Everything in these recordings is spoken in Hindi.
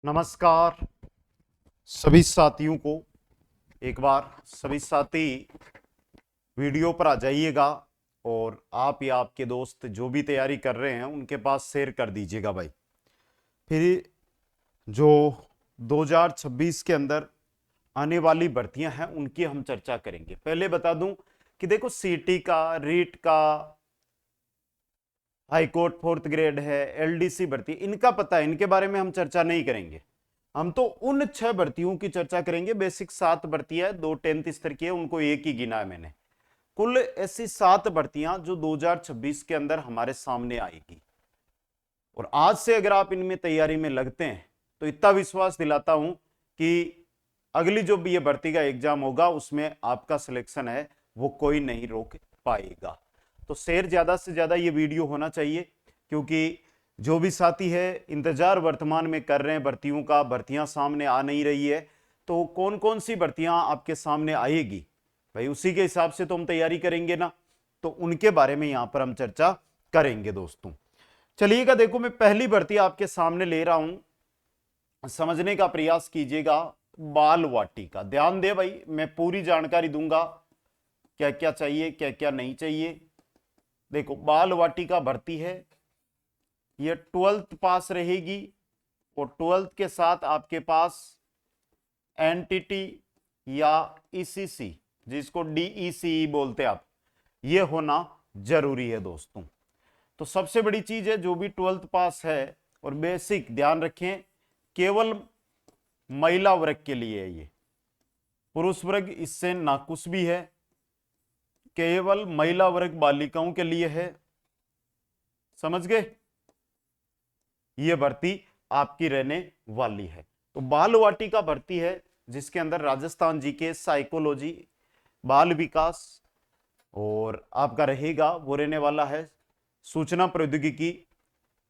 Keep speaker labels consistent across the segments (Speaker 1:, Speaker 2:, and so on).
Speaker 1: नमस्कार सभी साथियों को। एक बार सभी साथी वीडियो पर आ जाइएगा और आप या आपके दोस्त जो भी तैयारी कर रहे हैं उनके पास शेयर कर दीजिएगा भाई। फिर जो 2026 के अंदर आने वाली भर्तियां हैं उनकी हम चर्चा करेंगे। पहले बता दूं कि देखो सीटी का, रीट का, हाई कोर्ट फोर्थ ग्रेड है, एलडीसी भर्ती, इनका पता है, इनके बारे में हम चर्चा नहीं करेंगे। हम तो उन 6 भर्तियों की चर्चा करेंगे। बेसिक 7 भर्तियां, 2 10th स्तर की है, उनको एक ही गिना है मैंने। कुल ऐसी 7 भर्तियां जो 2026 के अंदर हमारे सामने आएगी। और आज से अगर आप इनमें तैयारी में लगते हैं तो इतना विश्वास दिलाता हूं कि अगली जो भी ये भर्ती का एग्जाम होगा उसमें आपका सिलेक्शन है वो कोई नहीं रोक पाएगा। तो शेयर ज्यादा से ज्यादा ये वीडियो होना चाहिए, क्योंकि जो भी साथी है इंतजार वर्तमान में कर रहे हैं भर्तियों का, भर्तियां सामने आ नहीं रही है, तो कौन कौन सी भर्तियां आपके सामने आएगी भाई, उसी के हिसाब से तो हम तैयारी करेंगे ना। तो उनके बारे में यहां पर हम चर्चा करेंगे दोस्तों। चलिएगा, देखो मैं पहली भर्ती आपके सामने ले रहा हूं, समझने का प्रयास कीजिएगा। बाल वाटिका, ध्यान दे भाई, मैं पूरी जानकारी दूंगा क्या क्या चाहिए क्या क्या नहीं चाहिए। देखो बाल वाटिका भर्ती है, ये 12th पास रहेगी और 12th के साथ आपके पास एनटीटी या ईसीसी, जिसको डीईसी बोलते हैं आप, ये होना जरूरी है दोस्तों। तो सबसे बड़ी चीज है जो भी 12th पास है, और बेसिक ध्यान रखें केवल महिला वर्ग के लिए है ये, पुरुष वर्ग इससे नाखुश भी है, केवल महिला वर्ग बालिकाओं के लिए है। समझ गए, ये भर्ती आपकी रहने वाली है। तो बाल वाटिका भर्ती है जिसके अंदर राजस्थान जीके, साइकोलॉजी, बाल विकास, और आपका रहेगा वो रहने वाला है सूचना प्रौद्योगिकी।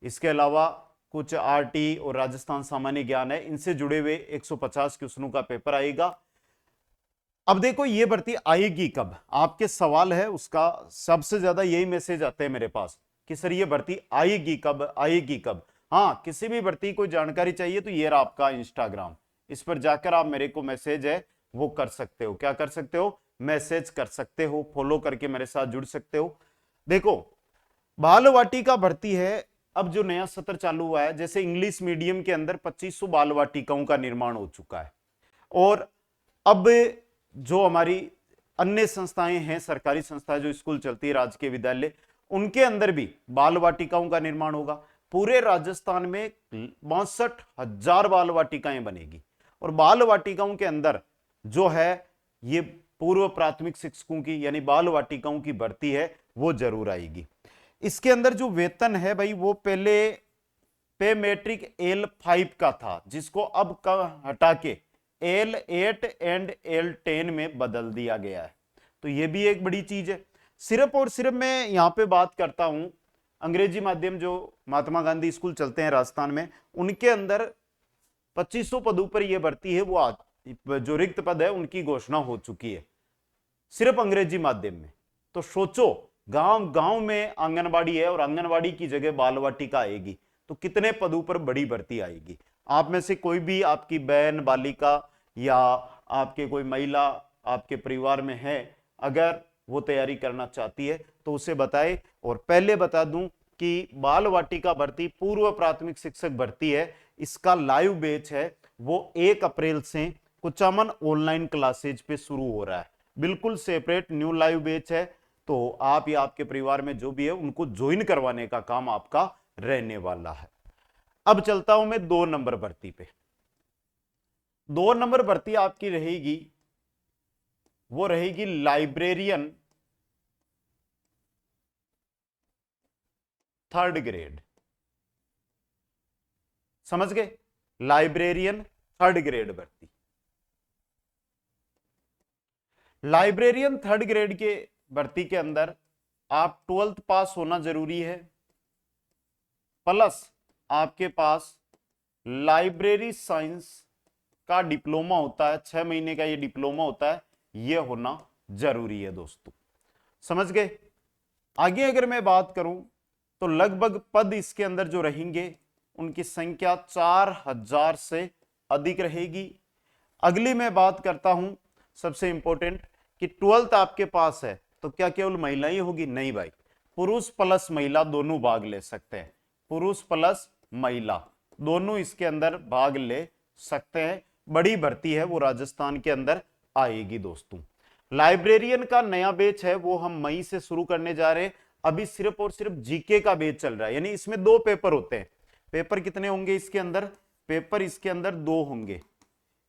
Speaker 1: इसके अलावा कुछ आरटी और राजस्थान सामान्य ज्ञान है, इनसे जुड़े हुए 150 क्वेश्चनों का पेपर आएगा। अब देखो ये भर्ती आएगी कब, आपके सवाल है उसका सबसे ज्यादा यही मैसेज आते हैं मेरे पास कि सर ये भर्ती आएगी कब, आएगी कब। हाँ, किसी भी भर्ती को जानकारी चाहिए तो ये रहा आपका इंस्टाग्राम, इस पर जाकर आप मेरे को मैसेज है वो कर सकते हो। क्या कर सकते हो? मैसेज कर सकते हो, फॉलो करके मेरे साथ जुड़ सकते हो। देखो बाल वाटिका भर्ती है, अब जो नया सत्र चालू हुआ है, जैसे इंग्लिश मीडियम के अंदर 2500 बाल वाटिकाओं का निर्माण हो चुका है, और अब जो हमारी अन्य संस्थाएं हैं, सरकारी संस्थाएं जो स्कूल चलती है, राजकीय विद्यालय, उनके अंदर भी बाल वाटिकाओं का निर्माण होगा। पूरे राजस्थान में 62,000 बाल वाटिकाएं बनेगी, और बाल वाटिकाओं के अंदर जो है ये पूर्व प्राथमिक शिक्षकों की यानी बाल वाटिकाओं की भर्ती है वो जरूर आएगी। इसके अंदर जो वेतन है भाई वो पहले पे मैट्रिक L5 का था, जिसको अब का हटा के L8 एंड L10 में बदल दिया गया है। तो ये भी एक बड़ी चीज है। सिर्फ और सिर्फ मैं यहां पे बात करता हूं अंग्रेजी माध्यम जो महात्मा गांधी स्कूल चलते हैं राजस्थान में, उनके अंदर 2500 पदों पर यह भर्ती है, वो आज जो रिक्त पद है उनकी घोषणा हो चुकी है सिर्फ अंग्रेजी माध्यम में। तो सोचो गांव गांव में आंगनबाड़ी है और आंगनबाड़ी की जगह बाल वाटिका आएगी, तो कितने पदों पर बड़ी भर्ती आएगी। आप में से कोई भी आपकी बहन बालिका या आपके कोई महिला आपके परिवार में है, अगर वो तैयारी करना चाहती है तो उसे बताए। और पहले बता दूं कि बाल वाटिका भर्ती पूर्व प्राथमिक शिक्षक भर्ती है, इसका लाइव बैच है वो 1 अप्रैल से कुचामन ऑनलाइन क्लासेज पे शुरू हो रहा है, बिल्कुल सेपरेट न्यू लाइव बैच है। तो आप या आपके परिवार में जो भी है उनको ज्वाइन करवाने का काम आपका रहने वाला है। अब चलता हूं मैं 2 नंबर भर्ती पे। 2 नंबर भर्ती आपकी रहेगी, वो रहेगी लाइब्रेरियन 3rd ग्रेड। समझ गए, लाइब्रेरियन 3rd ग्रेड भर्ती। लाइब्रेरियन 3rd ग्रेड के भर्ती के अंदर आप 12th पास होना जरूरी है, प्लस आपके पास लाइब्रेरी साइंस का डिप्लोमा होता है, 6 महीने का ये डिप्लोमा होता है, ये होना जरूरी है दोस्तों। समझ गए। आगे अगर मैं बात करूं तो लगभग पद इसके अंदर जो रहेंगे उनकी संख्या 4000 से अधिक रहेगी। अगली मैं बात करता हूं सबसे इंपॉर्टेंट कि 12th आपके पास है तो क्या केवल महिला ही होगी? नहीं भाई, पुरुष प्लस महिला दोनों भाग ले सकते हैं। पुरुष प्लस महिला दोनों इसके अंदर भाग ले सकते हैं। बड़ी भर्ती है वो राजस्थान के अंदर आएगी दोस्तों। लाइब्रेरियन का नया बैच है वो हम मई से शुरू करने जा रहे हैं। अभी सिर्फ और सिर्फ जीके का बैच चल रहा है, यानी इसमें 2 पेपर होते हैं। पेपर कितने होंगे इसके अंदर? पेपर इसके अंदर 2 होंगे।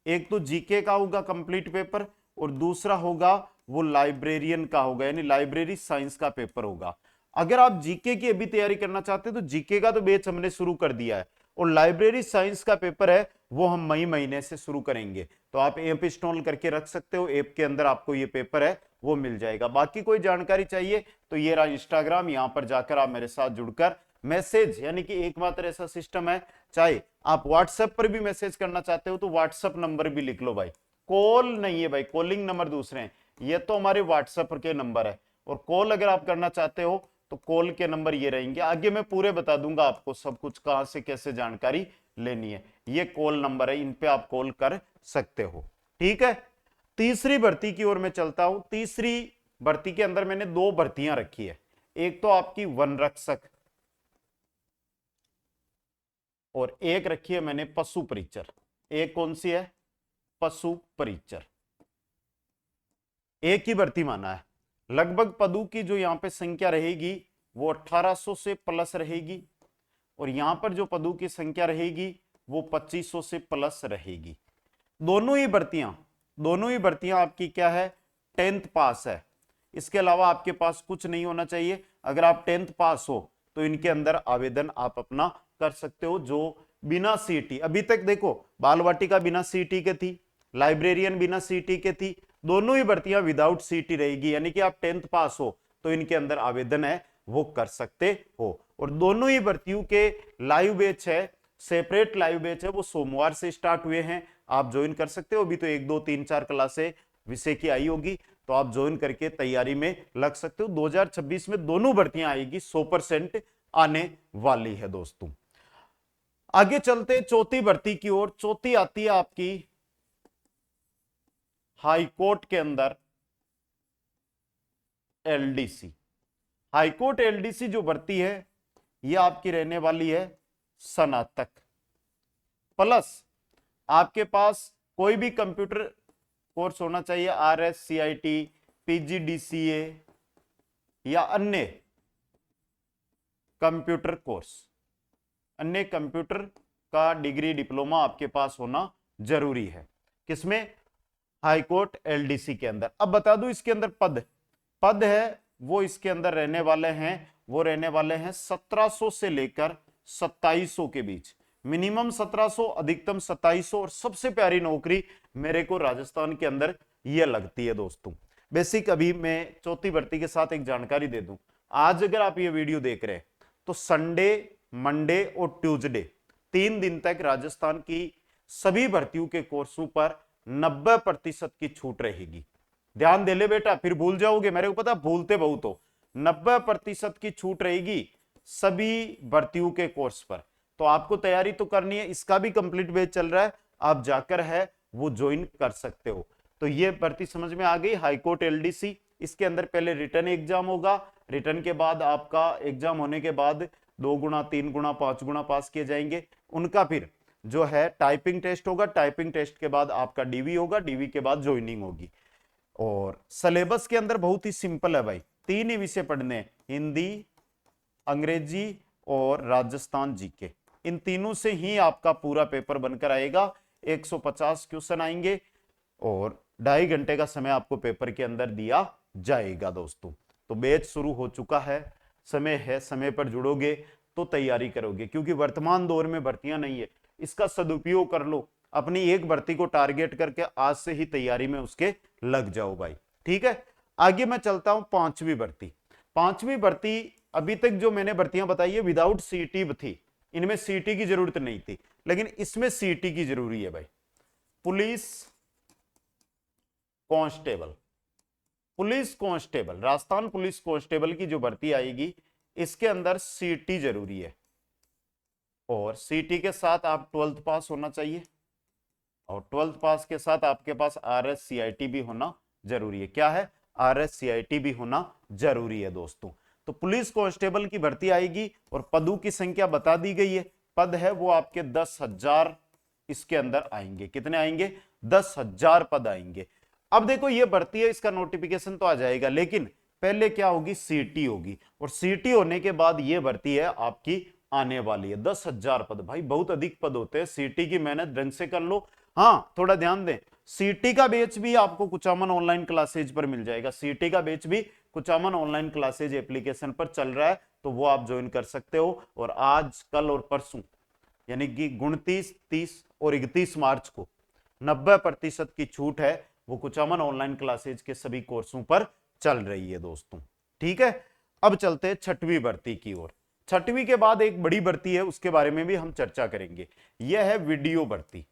Speaker 1: एक तो जीके का होगा कंप्लीट पेपर और दूसरा होगा वो लाइब्रेरियन का होगा, यानी लाइब्रेरी साइंस का पेपर होगा। अगर आप जीके की अभी तैयारी करना चाहते हैं तो जीके का तो बैच हमने शुरू कर दिया है और लाइब्रेरी साइंस का पेपर है वो हम मई महीने से शुरू करेंगे। तो आप ऐप इंस्टॉल करके रख सकते हो, ऐप के अंदर आपको ये पेपर है वो मिल जाएगा। बाकी कोई जानकारी चाहिए तो ये रहा इंस्टाग्राम, यहां पर जाकर आप मेरे साथ जुड़कर मैसेज, यानी कि एकमात्र ऐसा सिस्टम है, चाहे आप व्हाट्सएप पर भी मैसेज करना चाहते हो तो व्हाट्सएप नंबर भी लिख लो भाई, कॉल नहीं है भाई, कॉलिंग नंबर दूसरे हैं, ये तो हमारे व्हाट्सएप के नंबर है। और कॉल अगर आप करना चाहते हो तो कॉल के नंबर ये रहेंगे, आगे मैं पूरे बता दूंगा आपको सब कुछ, कहां से कैसे जानकारी लेनी है। ये कॉल नंबर है, इन पे आप कॉल कर सकते हो। ठीक है, तीसरी भर्ती की ओर मैं चलता हूं। तीसरी भर्ती के अंदर मैंने 2 भर्तियां रखी है, एक तो आपकी वन रक्षक और एक रखी है मैंने पशु परिचर। एक कौन सी है? पशु परिचर। एक ही भर्ती माना है। लगभग पदों की जो यहां पे संख्या रहेगी वो 1800 से प्लस रहेगी और यहां पर जो पदों की संख्या रहेगी वो 2500 से प्लस रहेगी। दोनों ही भर्तियां आपकी क्या है? 10th पास है। इसके अलावा आपके पास कुछ नहीं होना चाहिए। अगर आप 10th पास हो तो इनके अंदर आवेदन आप अपना कर सकते हो। जो बिना सीटी, अभी तक देखो बाल वाटिका बिना सीटी के थी, लाइब्रेरियन बिना सीटी के थी, दोनों ही भर्तियां विदाउट सीटी रहेगी, यानी कि आप 10th पास हो तो इनके अंदर आवेदन है वो कर सकते हो। और दोनों ही भर्तियों के लाइव बैच है, सेपरेट लाइव बैच है, वो सोमवार से स्टार्ट हुए हैं, आप ज्वाइन कर सकते हो। अभी तो 1 2 3 4 क्लासे विषय की आई होगी तो आप ज्वाइन करके तैयारी में लग सकते हो। 2026 में दोनों भर्तियां आएगी, 100% आने वाली है दोस्तों। आगे चलते चौथी भर्ती की ओर। चौथी आती है आपकी हाईकोर्ट के अंदर एलडीसी। हाईकोर्ट एलडीसी जो भर्ती है ये आपकी रहने वाली है स्नातक प्लस आपके पास कोई भी कंप्यूटर कोर्स होना चाहिए, RSCIT, PGDCA या अन्य कंप्यूटर कोर्स, अन्य कंप्यूटर का डिग्री डिप्लोमा आपके पास होना जरूरी है। किसमें? हाईकोर्ट एलडीसी के अंदर। अब बता दूं इसके अंदर पद है वो इसके अंदर रहने वाले हैं, वो रहने वाले हैं 1700 से लेकर 2700 के बीच। मिनिमम 1700, अधिकतम 2700 और सबसे प्यारी नौकरी मेरे को राजस्थान के अंदर यह लगती है दोस्तों। बेसिक अभी मैं चौथी भर्ती के साथ एक जानकारी दे दूं। आज अगर आप ये वीडियो देख रहे हैं तो संडे, मंडे और ट्यूसडे 3 दिन तक राजस्थान की सभी भर्तियों के कोर्सों पर 90% की छूट रहेगी। ध्यान दे ले बेटा, फिर भूल जाओगे, मेरे को पता भूलते बहुत हो। 90% की छूट रहेगी सभी भर्तियों के कोर्स पर। तो आपको तैयारी तो करनी है, इसका भी कंप्लीट बैच चल रहा है, आप जाकर है वो ज्वाइन कर सकते हो। तो ये भर्ती समझ में आ गई, हाईकोर्ट एलडीसी। इसके अंदर पहले रिटर्न एग्जाम होगा, रिटर्न के बाद आपका एग्जाम होने के बाद 2 गुना 3 गुना 5 गुना पास किए जाएंगे। उनका फिर जो है टाइपिंग टेस्ट होगा, टाइपिंग टेस्ट के बाद आपका डीवी होगा, डीवी के बाद ज्वाइनिंग होगी। और सिलेबस के अंदर बहुत ही सिंपल है भाई, 3 ही विषय पढ़ने हैं, हिंदी, अंग्रेजी और राजस्थान जीके। इन तीनों से ही आपका पूरा पेपर बनकर आएगा। 150 क्वेश्चन आएंगे और 2.5 घंटे का समय आपको पेपर के अंदर दिया जाएगा दोस्तों। तो बैच शुरू हो चुका है, समय है, समय पर जुड़ोगे तो तैयारी करोगे, क्योंकि वर्तमान दौर में भर्तियां नहीं है, इसका सदुपयोग कर लो। अपनी एक भर्ती को टारगेट करके आज से ही तैयारी में उसके लग जाओ भाई। ठीक है, आगे मैं चलता हूं 5वीं भर्ती। 5वीं भर्ती अभी तक जो मैंने भर्तियां बताई है विदाउट सीटी थी, इनमें सीटी की जरूरत नहीं थी, लेकिन इसमें सीटी की जरूरी है भाई। Police constable, police constable, Rajasthan police constable की जो भर्ती आएगी इसके अंदर सीटी जरूरी है। और सीटी के साथ आप 12th पास होना चाहिए, और 12th पास के साथ आपके पास RSCIT भी होना जरूरी है। क्या है? RSCIT भी होना जरूरी है दोस्तों। तो पुलिस कांस्टेबल की भर्ती आएगी और पदों की संख्या बता दी गई है। पद है वो आपके 10,000 इसके अंदर आएंगे। कितने आएंगे? 10,000 पद आएंगे। अब देखो ये भर्ती है, इसका नोटिफिकेशन तो आ जाएगा, लेकिन पहले क्या होगी? सीटी होगी, और सीटी होने के बाद ये भर्ती है आपकी आने वाली है। 10,000 पद, भाई बहुत अधिक पद होते हैं। सीटी की मेहनत ढंग से कर लो। हाँ, थोड़ा ध्यान दें, सीटी का बैच भी आपको कुचामन ऑनलाइन क्लासेज पर मिल जाएगा। सीटी का बैच भी कुचामन ऑनलाइन क्लासेज एप्लीकेशन पर चल रहा है, तो वो आप ज्वाइन कर सकते हो। और आज, कल और परसों, यानी कि 29, 30 और 31 मार्च को 90% की छूट है, वो कुचामन ऑनलाइन क्लासेज के सभी कोर्सों पर चल रही है दोस्तों। ठीक है, अब चलते हैं छठवीं भर्ती की ओर। छठवीं के बाद एक बड़ी भर्ती है, उसके बारे में भी हम चर्चा करेंगे। यह है वीडियो भर्ती।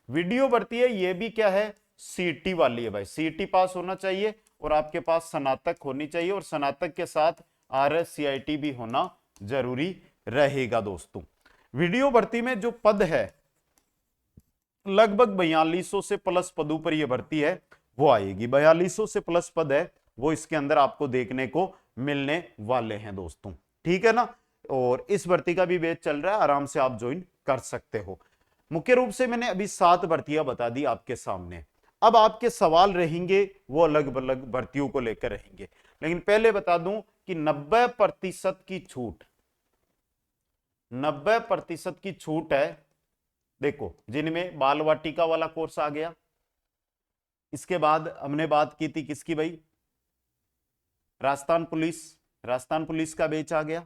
Speaker 1: वीडियो भर्ती है, यह भी क्या है? सीटी वाली है भाई। सीटी पास होना चाहिए और आपके पास स्नातक होनी चाहिए, और स्नातक के साथ RSCIT भी होना जरूरी रहेगा दोस्तों। वीडियो भर्ती में जो पद है, लगभग 4200 से प्लस पदों पर यह भर्ती है वो आएगी। 4200 से प्लस पद है वो इसके अंदर आपको देखने को मिलने वाले हैं दोस्तों। ठीक है ना? और इस भर्ती का भी बैच चल रहा है, आराम से आप ज्वाइन कर सकते हो। मुख्य रूप से मैंने अभी 7 भर्तियां बता दी आपके सामने। अब आपके सवाल रहेंगे वो अलग अलग भर्तियों को लेकर रहेंगे, लेकिन पहले बता दूं कि 90% की छूट, 90% की छूट है। देखो, जिनमें बाल वाटिका वाला कोर्स आ गया, इसके बाद हमने बात की थी किसकी भाई? राजस्थान पुलिस। राजस्थान पुलिस का बैच आ गया।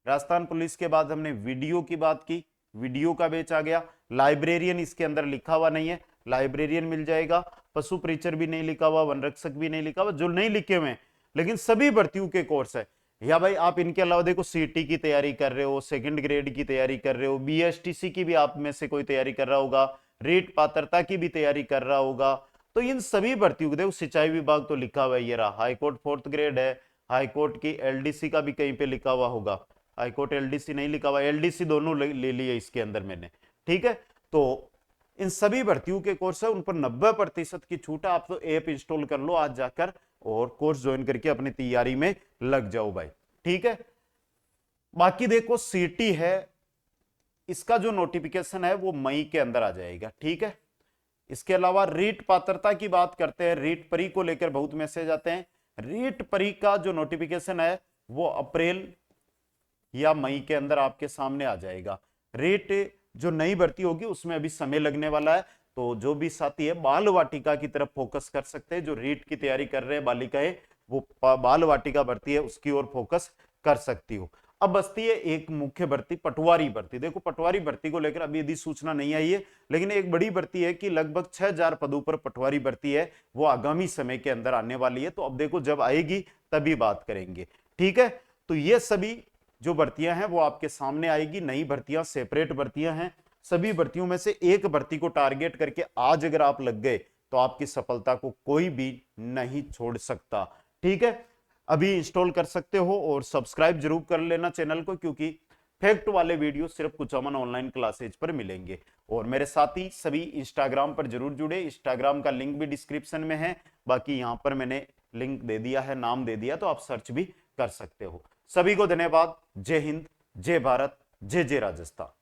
Speaker 1: राजस्थान पुलिस के बाद हमने वीडियो की बात की, वीडियो का बैच आ गया। लाइब्रेरियन इसके अंदर लिखा हुआ नहीं है, लाइब्रेरियन मिल जाएगा। पशु प्रीचर भी नहीं लिखा हुआ, वन रक्षक भी नहीं लिखा हुआ, जो नहीं लिखे हुए, लेकिन सभी भर्तियों के कोर्स है। या भाई आप इनके अलावा देखो, सीटी की तैयारी कर रहे हो, सेकंड ग्रेड की तैयारी कर रहे हो, BSTC की भी आप में से कोई तैयारी कर रहा होगा, रीट पात्रता की भी तैयारी कर रहा होगा, तो इन सभी भर्तियों को देखो, सिंचाई विभाग तो लिखा हुआ है, ये रहा। हाईकोर्ट 4th ग्रेड है, हाईकोर्ट की LDC का भी कहीं पे लिखा हुआ होगा। हाईकोर्ट LDC नहीं लिखा हुआ, LDC दोनों ले लिए इसके अंदर मैंने। ठीक है, तो इन सभी भर्तियों के कोर्स है, उन पर 90% की छूट है। आप तो ऐप इंस्टॉल कर लो आज जाकर और कोर्स ज्वाइन करके अपनी तैयारी में लग जाओ भाई। ठीक है, बाकी देखो सीटी है, इसका जो नोटिफिकेशन है वो मई के अंदर आ जाएगा। ठीक है, इसके अलावा रीट पात्रता की बात करते हैं। रीट परी को लेकर बहुत मैसेज आते हैं। रीट परी का जो नोटिफिकेशन है वो अप्रैल या मई के अंदर आपके सामने आ जाएगा। रीट जो नई भर्ती होगी उसमें अभी समय लगने वाला है, तो जो भी साथी है बाल वाटिका की तरफ फोकस कर सकते हैं। जो रीट की तैयारी कर रहे हैं बालिकाएं, वो बाल वाटिका भर्ती है उसकी ओर फोकस कर सकती हो। अब बचती है एक मुख्य भर्ती, पटवारी भर्ती। देखो, पटवारी भर्ती को लेकर अभी यदि सूचना नहीं आई है, लेकिन एक बड़ी भर्ती है कि लगभग 6,000 पदों पर पटवारी भर्ती है, वो आगामी समय के अंदर आने वाली है। तो अब देखो, जब आएगी तभी बात करेंगे। ठीक है, तो ये सभी जो भर्तियां हैं वो आपके सामने आएगी। नई भर्तियां, सेपरेट भर्तियां हैं। सभी भर्तियों में से एक भर्ती को टारगेट करके आज अगर आप लग गए तो आपकी सफलता को कोई भी नहीं छोड़ सकता। ठीक है, अभी इंस्टॉल कर सकते हो और सब्सक्राइब जरूर कर लेना चैनल को, क्योंकि फैक्ट वाले वीडियो सिर्फ कुचामन ऑनलाइन क्लासेज पर मिलेंगे। और मेरे साथी सभी इंस्टाग्राम पर जरूर जुड़े, इंस्टाग्राम का लिंक भी डिस्क्रिप्शन में है। बाकी यहां पर मैंने लिंक दे दिया है, नाम दे दिया, तो आप सर्च भी कर सकते हो। सभी को धन्यवाद। जय हिंद, जय भारत, जय जय राजस्थान।